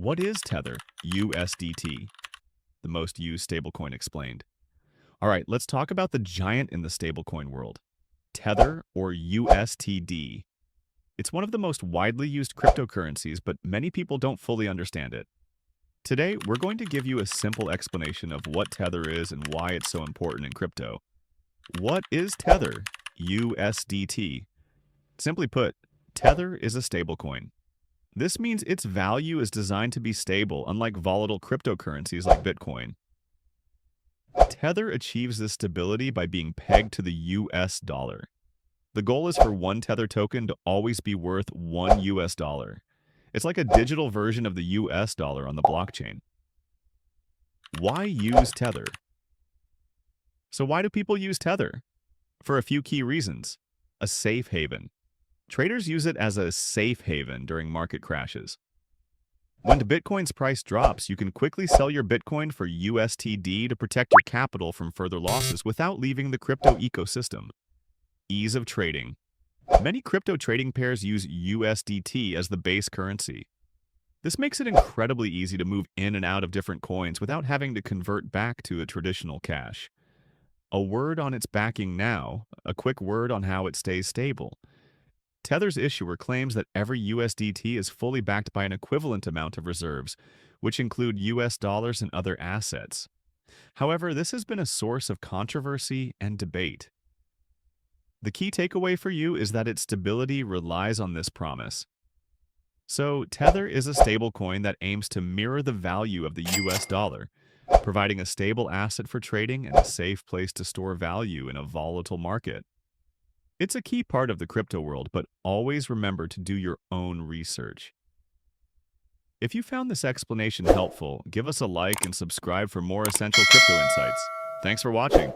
What is Tether? USDT, the most used stablecoin explained. All right, let's talk about the giant in the stablecoin world, Tether or USTD. It's one of the most widely used cryptocurrencies, but many people don't fully understand it. Today, we're going to give you a simple explanation of what Tether is and why it's so important in crypto. What is Tether? USDT. Simply put, Tether is a stablecoin. This means its value is designed to be stable, unlike volatile cryptocurrencies like Bitcoin. Tether achieves this stability by being pegged to the US dollar. The goal is for one Tether token to always be worth $1. It's like a digital version of the US dollar on the blockchain. Why use Tether? So why do people use Tether? For a few key reasons. A safe haven. Traders use it as a safe haven during market crashes. When Bitcoin's price drops, you can quickly sell your Bitcoin for USTD to protect your capital from further losses without leaving the crypto ecosystem. Ease of trading. Many crypto trading pairs use USDT as the base currency. This makes it incredibly easy to move in and out of different coins without having to convert back to a traditional cash. A word on its backing now, a quick word on how it stays stable. Tether's issuer claims that every USDT is fully backed by an equivalent amount of reserves, which include US dollars and other assets. However, this has been a source of controversy and debate. The key takeaway for you is that its stability relies on this promise. So, Tether is a stablecoin that aims to mirror the value of the US dollar, providing a stable asset for trading and a safe place to store value in a volatile market. It's a key part of the crypto world, but always remember to do your own research. If you found this explanation helpful, give us a like and subscribe for more essential crypto insights. Thanks for watching.